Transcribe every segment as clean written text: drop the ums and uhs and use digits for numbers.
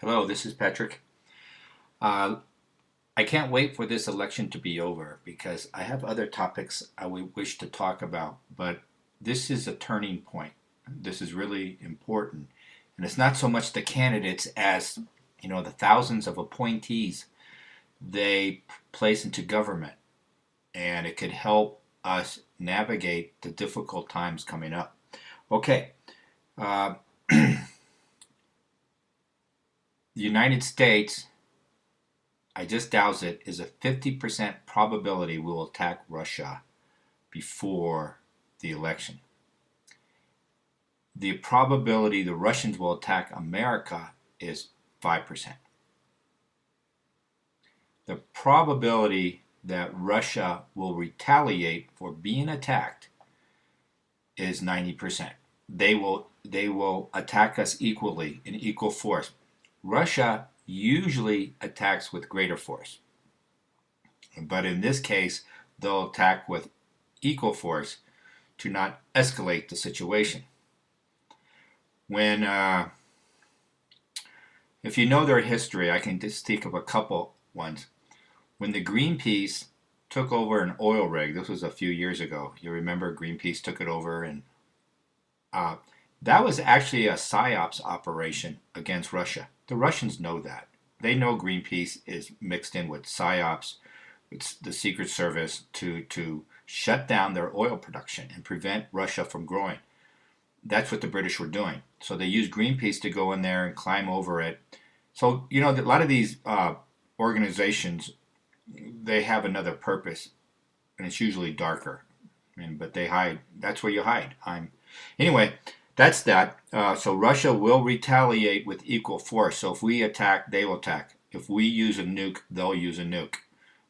Hello, this is Patrick. Uh, I can't wait for this election to be over because I have other topics I would wish to talk about, but this is a turning point. This is really important. And it's not so much the candidates as, the thousands of appointees they place into government. And it could help us navigate the difficult times coming up. Okay. Uh, the United States, I just doused it, is a 50% probability we will attack Russia before the election. The probability the Russians will attack America is 5%. The probability that Russia will retaliate for being attacked is 90%. They will attack us equally in equal force. Russia usually attacks with greater force, but in this case, they'll attack with equal force to not escalate the situation. When, if you know their history, I can just think of a couple ones. When the Greenpeace took over an oil rig, this was a few years ago. You remember Greenpeace took it over, and uh, that was actually a psyops operation against Russia. The Russians know that. They know Greenpeace is mixed in with psyops, it's the Secret Service to shut down their oil production and prevent Russia from growing. That's what the British were doing. So they used Greenpeace to go in there and climb over it. So, a lot of these organizations, they have another purpose, and it's usually darker. But they hide. That's where you hide. Anyway, that's that. So Russia will retaliate with equal force. So if we attack, they will attack. If we use a nuke, they'll use a nuke.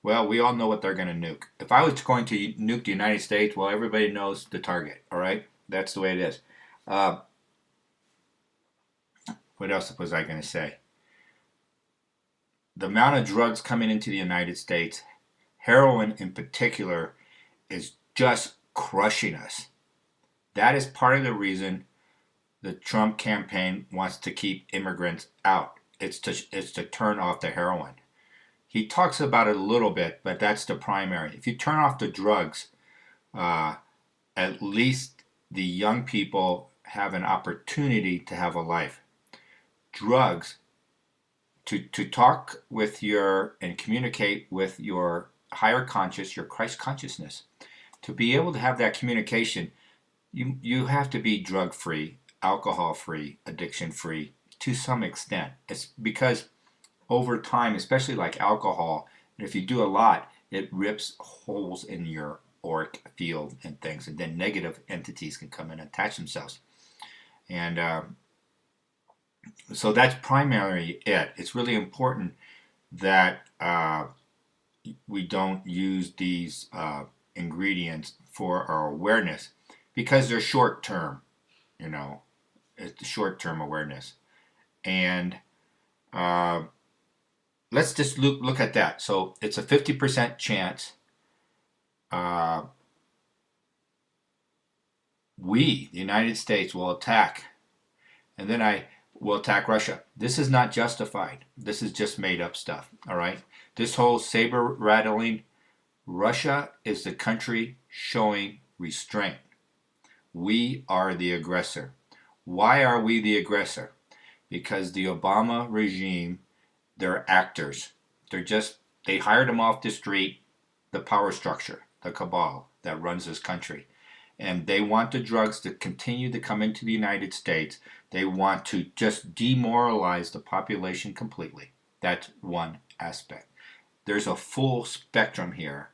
Well, we all know what they're going to nuke. If I was going to nuke the United States, well, everybody knows the target. All right, that's the way it is. Uh, what else was I going to say? The amount of drugs coming into the United States, heroin in particular, is just crushing us. That is part of the reason the Trump campaign wants to keep immigrants out. It's to turn off the heroin. He talks about it a little bit, but that's the primary. If you turn off the drugs, at least the young people have an opportunity to have a life. Drugs, to talk with and communicate with your higher conscious, your Christ consciousness, to be able to have that communication, you have to be drug free, alcohol free, addiction free to some extent. It's because over time, especially like alcohol, if you do a lot, it rips holes in your auric field and things, and then negative entities can come in and attach themselves. And so that's primarily it. It's really important that we don't use these ingredients for our awareness because they're short term, it's the short term awareness. And let's just look at that. So it's a 50% chance the United States, will attack, and then I will attack Russia. This is not justified. This is just made up stuff, all right? This whole saber rattling, Russia is the country showing restraint. We are the aggressor. Why are we the aggressor? Because the Obama regime, they're actors. They hired them off the street, the power structure, the cabal that runs this country. And they want the drugs to continue to come into the United States. They want to just demoralize the population completely. That's one aspect. There's a full spectrum here.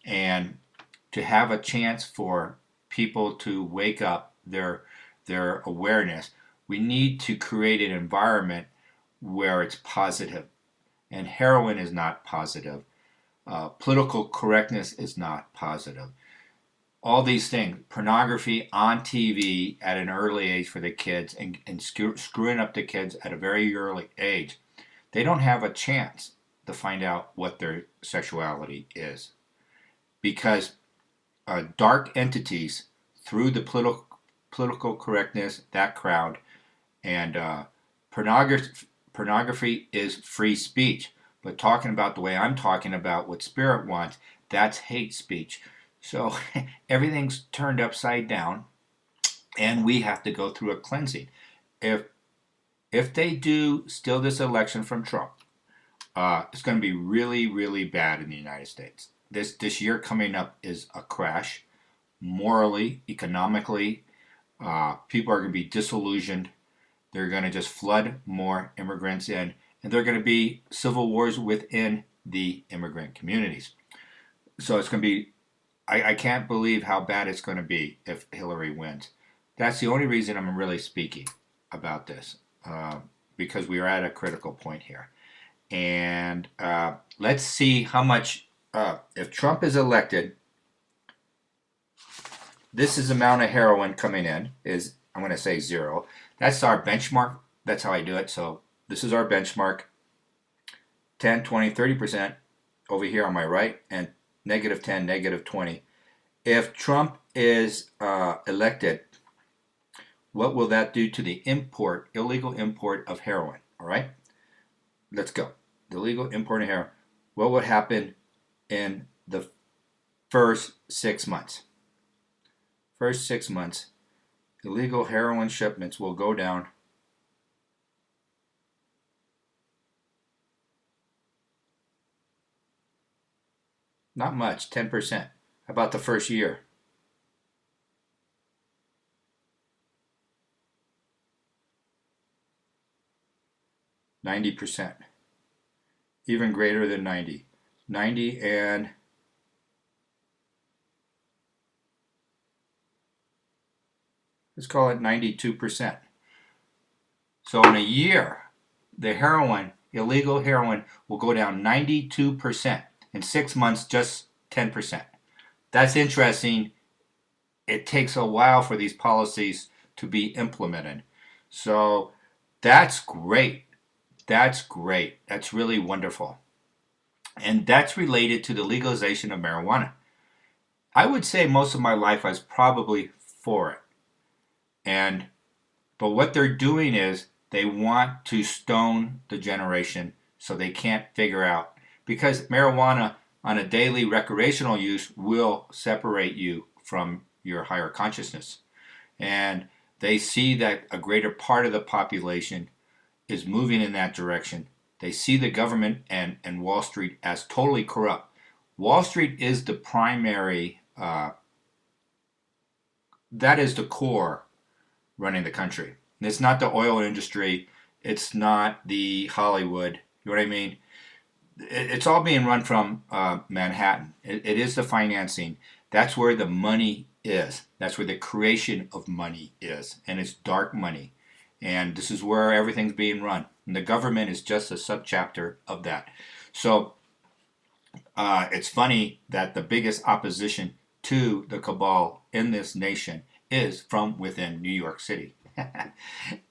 And to have a chance for people to wake up their awareness, we need to create an environment where it's positive. And heroin is not positive. Political correctness is not positive. All these things, pornography on TV at an early age for the kids, and screwing up the kids at a very early age, they don't have a chance to find out what their sexuality is. Because dark entities, through the political correctness, that crowd, and pornography is free speech. But talking about the way I'm talking about what Spirit wants, that's hate speech. So everything's turned upside down, and we have to go through a cleansing. If if they do steal this election from Trump, it's going to be really, really bad in the United States. This year coming up is a crash, morally, economically. People are going to be disillusioned. They're going to just flood more immigrants in, and there are going to be civil wars within the immigrant communities. So it's going to be, I can't believe how bad it's going to be if Hillary wins. That's the only reason I'm really speaking about this, because we are at a critical point here. And let's see how much, if Trump is elected, this is the amount of heroin coming in, is, I'm going to say 0. That's our benchmark. That's how I do it. So this is our benchmark. 10, 20, 30% over here on my right, and negative 10, negative 20. If Trump is elected, what will that do to the illegal import of heroin? All right, let's go. The illegal import of heroin. What would happen in the first 6 months? First 6 months, illegal heroin shipments will go down not much, 10%. How about the first year? 90%. Even greater than 90. 90 and let's call it 92%. So in a year, the illegal heroin will go down 92%. In 6 months, just 10%. That's interesting. It takes a while for these policies to be implemented. So that's great. That's great. That's really wonderful. And that's related to the legalization of marijuana. I would say most of my life I was probably for it. But what they're doing is they want to stone the generation so they can't figure out, because marijuana on a daily recreational use will separate you from your higher consciousness. And they see that a greater part of the population is moving in that direction. They see the government and Wall Street as totally corrupt. Wall Street is the primary, that is the core running the country. And it's not the oil industry. It's not the Hollywood. You know what I mean? It's all being run from Manhattan. It is the financing. That's where the money is. That's where the creation of money is. And it's dark money. And this is where everything's being run. And the government is just a subchapter of that. So it's funny that the biggest opposition to the cabal in this nation is from within New York City.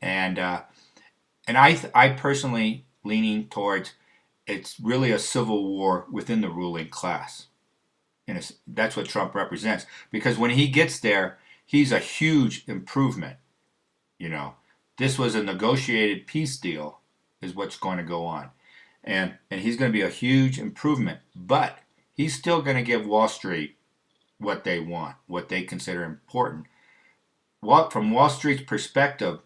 and I personally leaning towards it's really a civil war within the ruling class. And that's what Trump represents. Because when he gets there, he's a huge improvement. You know, this was a negotiated peace deal is what's going to go on. And he's going to be a huge improvement. But he's still going to give Wall Street what they want, what they consider important. From Wall Street's perspective,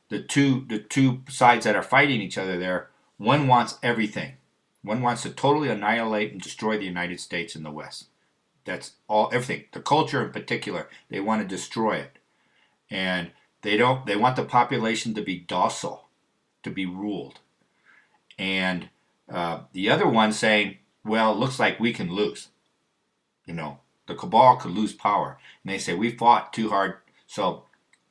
the two sides that are fighting each other there, one wants everything. One wants to totally annihilate and destroy the United States and the West. That's everything. The culture in particular, they want to destroy it. And they want the population to be docile, to be ruled. And the other one saying, well, it looks like we can lose. You know, the cabal could lose power. And they say, we fought too hard, so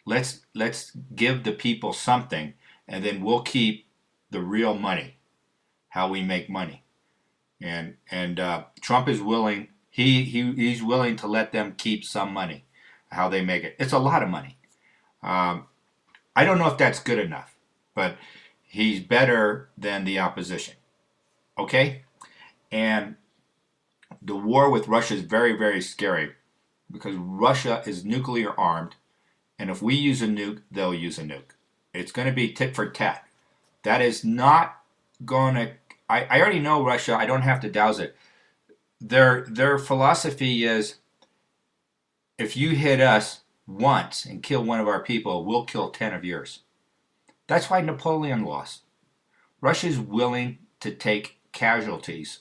let's give the people something, and then we'll keep the real money, how we make money. And Trump is willing, he's willing to let them keep some money, how they make it. It's a lot of money. I don't know if that's good enough, but he's better than the opposition. Okay? And the war with Russia is very, very scary because Russia is nuclear armed, and if we use a nuke, they'll use a nuke. It's going to be tit for tat. That is not going to. I already know Russia. I don't have to douse it. Their philosophy is if you hit us once and kill one of our people, we'll kill 10 of yours. That's why Napoleon lost. Russia's willing to take casualties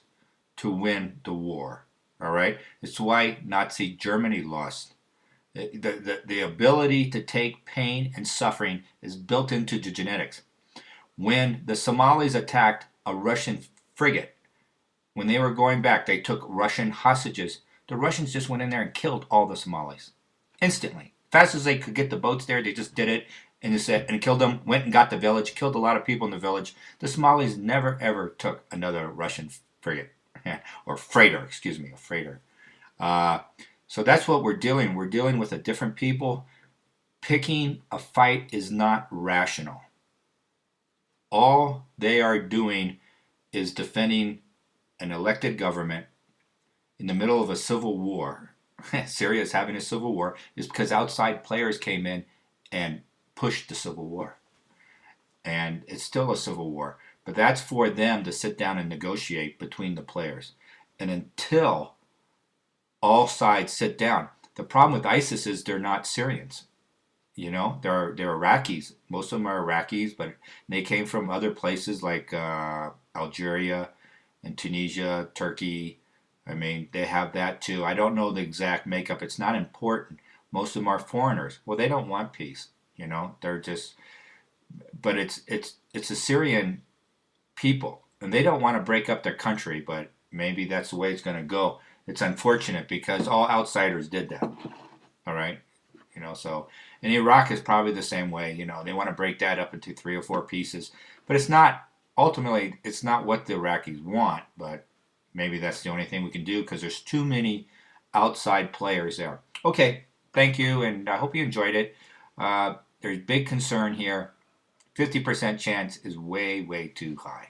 to win the war. All right? It's why Nazi Germany lost. The ability to take pain and suffering is built into the genetics. When the Somalis attacked a Russian frigate, when they were going back, they took Russian hostages. The Russians just went in there and killed all the Somalis instantly. Fast as they could get the boats there, they just did it and killed them. Went and got the village, killed a lot of people in the village. The Somalis never ever took another Russian frigate or freighter, excuse me, a freighter. Uh, so that's what we're dealing. We're dealing with a different people. Picking a fight is not rational. All they are doing is defending an elected government in the middle of a civil war. Syria is having a civil war is because outside players came in and pushed the civil war. And it's still a civil war. But that's for them to sit down and negotiate between the players. And until all sides sit down, the problem with ISIS is they're not Syrians. You know, they're Iraqis. Most of them are Iraqis, but they came from other places like Algeria and Tunisia, Turkey. I mean, they have that too. I don't know the exact makeup. It's not important. Most of them are foreigners. Well, they don't want peace. You know, they're just. But it's a Syrian people, and they don't want to break up their country. But maybe that's the way it's going to go. It's unfortunate because all outsiders did that. All right. You know, so and Iraq is probably the same way. You know, they want to break that up into 3 or 4 pieces, but it's not ultimately it's not what the Iraqis want. But maybe that's the only thing we can do because there's too many outside players there. Okay, thank you, and I hope you enjoyed it. There's big concern here. 50% chance is way too high.